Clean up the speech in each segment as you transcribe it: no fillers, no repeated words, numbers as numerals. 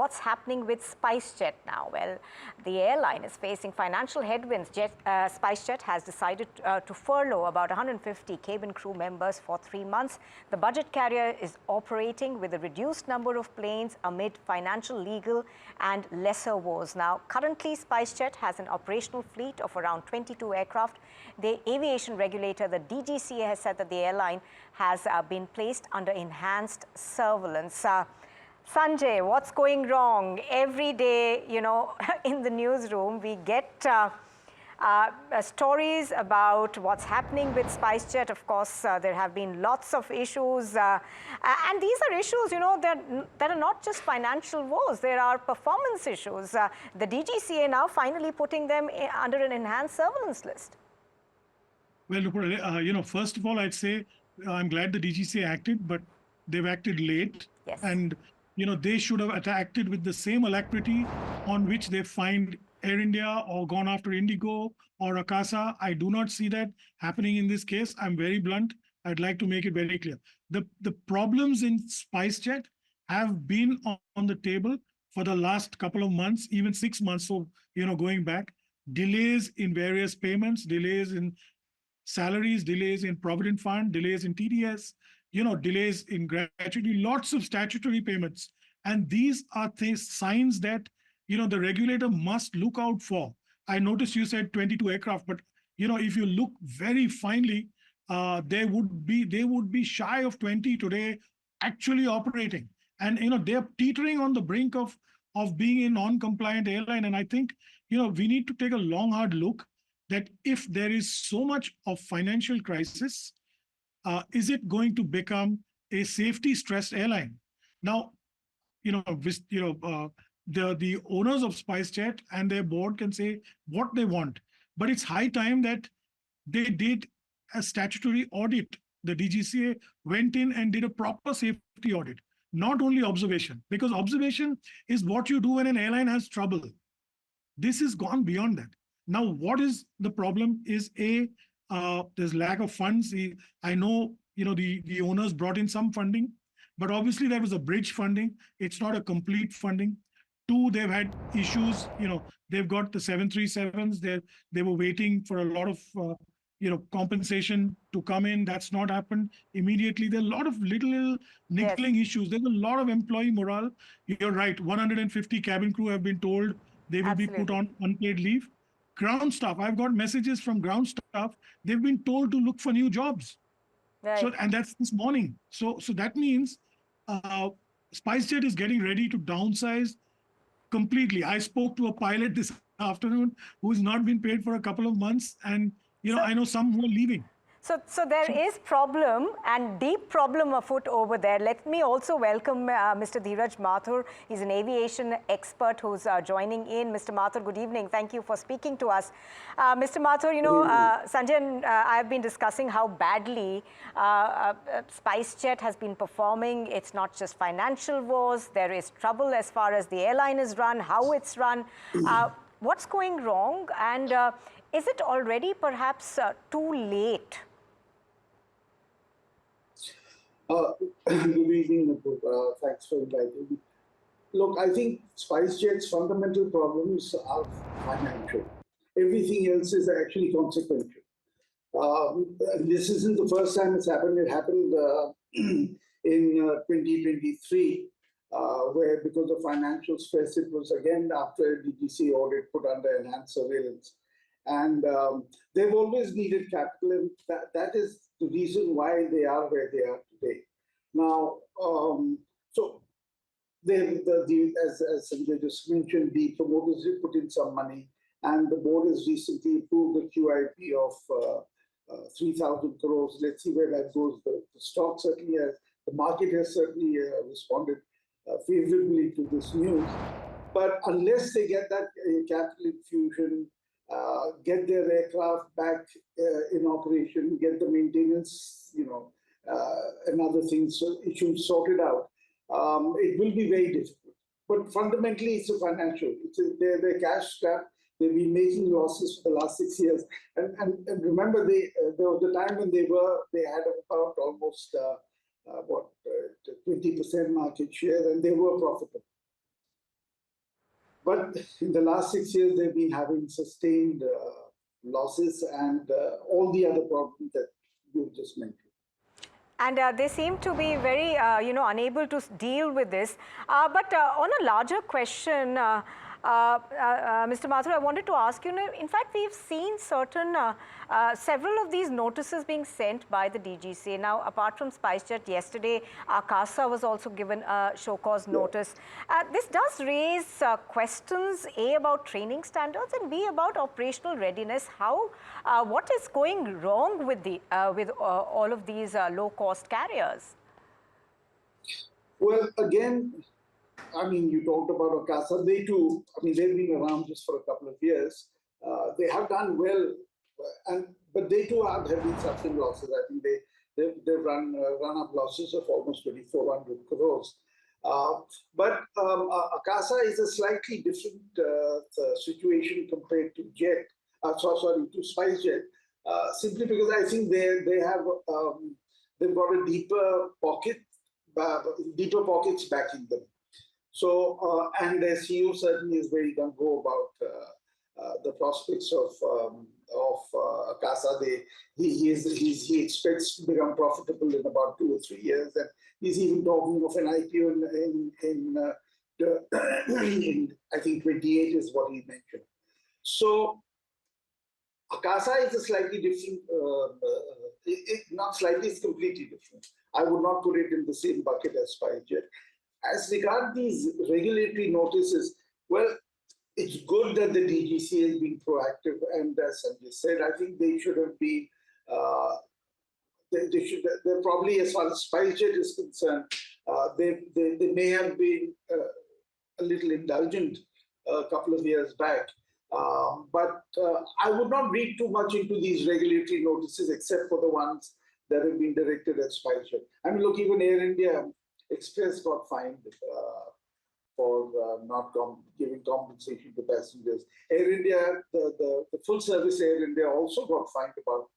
what's happening with SpiceJet now? Well, the airline is facing financial headwinds. SpiceJet has decided to furlough about 150 cabin crew members for 3 months. The budget carrier is operating with a reduced number of planes amid financial, legal and lesser woes. Now, currently, SpiceJet has an operational fleet of around 22 aircraft. The aviation regulator, the DGCA, has said that the airline has been placed under enhanced surveillance. Sanjay, what's going wrong? Every day, in the newsroom, we get stories about what's happening with SpiceJet. Of course, there have been lots of issues. And these are issues, that are not just financial woes. There are performance issues. The DGCA now finally putting them under an enhanced surveillance list. Well, first of all, I'd say I'm glad the DGCA acted, but they've acted late. Yes. And, they should have acted with the same alacrity on which they fined Air India or gone after Indigo or Akasa. I do not see that happening in this case. I'm very blunt. I'd like to make it very clear. The problems in SpiceJet have been on the table for the last couple of months, even 6 months. So, going back, delays in various payments, delays in salaries, delays in Provident Fund, delays in TDS, delays in gratuity, lots of statutory payments. And these are signs that, the regulator must look out for. I noticed you said 22 aircraft, but, if you look very finely, they would be shy of 20 today actually operating. And, they're teetering on the brink of being a non-compliant airline. And I think, we need to take a long, hard look that if there is so much of financial crisis, is it going to become a safety-stressed airline? Now, the owners of SpiceJet and their board can say what they want, but it's high time that they did a statutory audit. The DGCA went in and did a proper safety audit, not only observation, because observation is what you do when an airline has trouble. This has gone beyond that. Now, what is the problem is there's lack of funds. I know, the owners brought in some funding, but obviously there was a bridge funding. It's not a complete funding. 2, they've had issues. They've got the 737s. They were waiting for a lot of, compensation to come in. That's not happened immediately. There are a lot of little niggling issues. There's a lot of employee morale. You're right. 150 cabin crew have been told they will be put on unpaid leave. Ground staff, I've got messages from ground staff. They've been told to look for new jobs. Right. So, and that's this morning. So that means SpiceJet is getting ready to downsize completely. I spoke to a pilot this afternoon who's not been paid for a couple of months, and I know some who are leaving. So there is problem and deep problem afoot over there. Let me also welcome Mr. Dheeraj Mathur. He's an aviation expert who's joining in. Mr. Mathur, good evening. Thank you for speaking to us. Mr. Mathur, Sanjay and I have been discussing how badly SpiceJet has been performing. It's not just financial woes. There is trouble as far as the airline is run, how it's run. What's going wrong? And is it already perhaps too late? Good evening, thanks for inviting me. Look, I think SpiceJet's fundamental problems are financial. Everything else is actually consequential. This isn't the first time it's happened. It happened in 2023, where because of financial stress, it was again after DGCA audit put under enhanced surveillance. And they've always needed capital, and that is the reason why they are where they are today. Now, so as Sanjay just mentioned, the promoters did put in some money, and the board has recently approved the QIP of 3,000 crores. Let's see where that goes. The stock certainly has, the market has certainly responded favorably to this news. But unless they get that capital infusion, get their aircraft back in operation, get the maintenance, and other things, issues sorted out, it will be very difficult. But fundamentally, it's a financial. They're cash strapped. They've been making losses for the last 6 years. And remember, there was the time when they had about almost 20% market share, and they were profitable. but in the last 6 years, they've been having sustained losses and all the other problems that you just mentioned. And they seem to be very, unable to deal with this. But on a larger question, Mr. Mathur, I wanted to ask you, in fact, we've seen several of these notices being sent by the DGCA. Now, apart from SpiceJet, yesterday, CASA was also given a show cause notice. This does raise questions, A, about training standards, and B, about operational readiness. What is going wrong with all of these low-cost carriers? Well, again, I mean, you talked about CASA. They too, I mean, they've been around just for a couple of years. They have done well, but they too have been suffering losses. I think they've run up losses of almost 2,400 crores. But CASA is a slightly different situation compared to to SpiceJet, simply because I think they've got a deeper pockets backing them. So, and their CEO certainly is very gung-ho about the prospects of CASA. He expects to become profitable in about 2 or 3 years, and he's even talking of an IPO in I think 28 is what he mentioned. So, CASA is a slightly different. Not slightly, it's completely different. I would not put it in the same bucket as SpiceJet. As regards these regulatory notices, well, it's good that the DGCA is being proactive, and as Sanjay said, I think they should have been. They're probably, as far as SpiceJet is concerned, they may have been a little indulgent a couple of years back. But I would not read too much into these regulatory notices, except for the ones that have been directed at SpiceJet. I mean, look, even Air India Express got fined for not giving compensation to passengers. Air India, the full service Air India also got fined about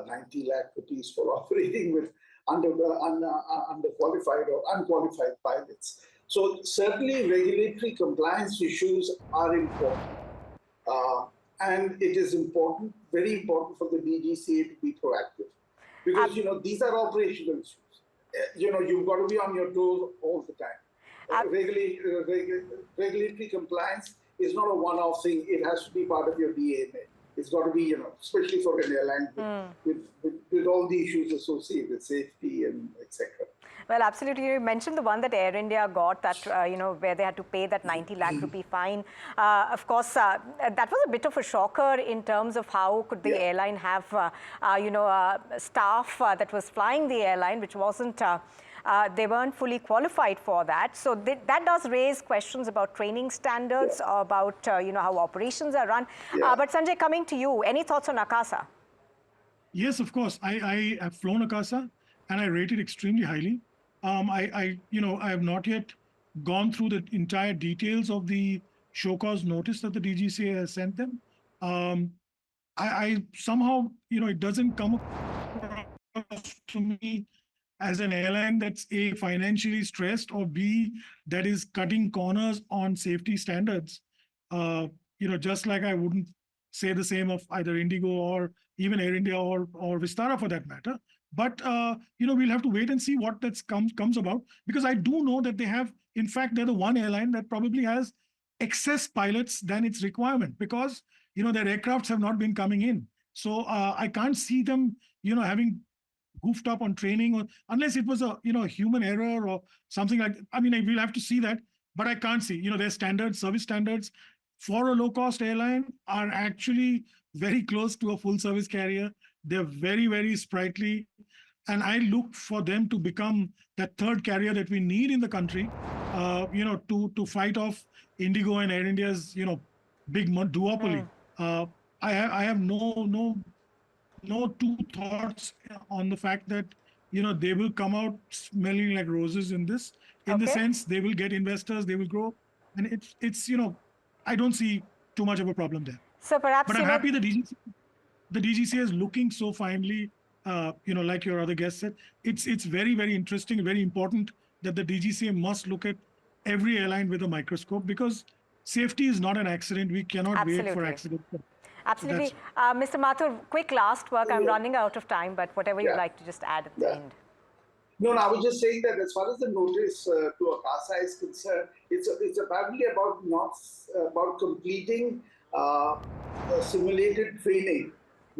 90 lakh rupees for operating with underqualified or unqualified pilots. So certainly regulatory compliance issues are important. And it is important, very important for the DGCA to be proactive. Because, these are operational issues. You've got to be on your toes all the time. Regulatory compliance is not a one-off thing. It has to be part of your DNA. It's got to be, especially for an airline with all the issues associated with safety and etc. Well, absolutely. You mentioned the one that Air India got, that where they had to pay that 90 lakh rupee fine. Of course, that was a bit of a shocker in terms of how could the airline have, staff that was flying the airline, which wasn't. They weren't fully qualified for that. So that does raise questions about training standards, about how operations are run. But Sanjay, coming to you, any thoughts on Akasa? Yes, of course. I have flown Akasa, and I rate it extremely highly. I have not yet gone through the entire details of the show cause notice that the DGCA has sent them. I somehow, it doesn't come across to me as an airline that's A, financially stressed, or B, that is cutting corners on safety standards. Just like I wouldn't say the same of either Indigo or even Air India or Vistara for that matter. But, we'll have to wait and see what that comes about, because I do know that they have, in fact, they're the one airline that probably has excess pilots than its requirement, because, their aircrafts have not been coming in. So I can't see them, having goofed up on training, or unless it was a, human error or something like that. I mean, we'll have to see that, but I can't see, their service standards for a low-cost airline are actually very close to a full-service carrier. They're very, very sprightly. And I look for them to become that third carrier that we need in the country, to fight off Indigo and Air India's, big duopoly. I have no two thoughts on the fact that, they will come out smelling like roses in this, in the sense they will get investors, they will grow. And it's I don't see too much of a problem there. So perhaps, but I'm happy the DGCA is looking so finely, like your other guest said. It's very, very interesting, very important that the DGCA must look at every airline with a microscope, because safety is not an accident. We cannot wait for Absolutely. accidents. Absolutely. Mr. Mathur, quick last work. I'm running out of time, but whatever you'd Yeah. like to just add at the end. No, I was just saying that as far as the notice to Akasa is concerned, it's apparently about not about completing simulated training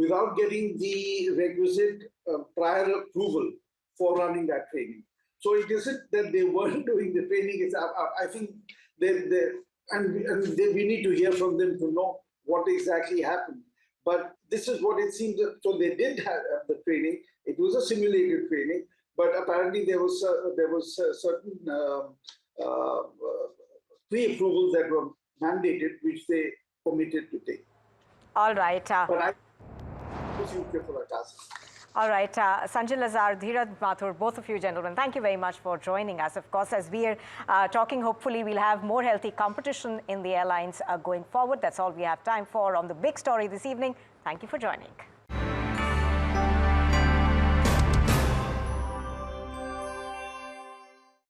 without getting the requisite prior approval for running that training. So it isn't that they weren't doing the training. It's I think we need to hear from them to know what exactly happened. But this is what it seems. So they did have the training. It was a simulated training. But apparently there was certain pre-approvals that were mandated, which they omitted to take. All right. But I was future for Akasa. All right, Sanjay Lazar, Dheeraj Mathur, both of you gentlemen, thank you very much for joining us. Of course, as we are talking, hopefully we'll have more healthy competition in the airlines going forward. That's all we have time for on the big story this evening. Thank you for joining.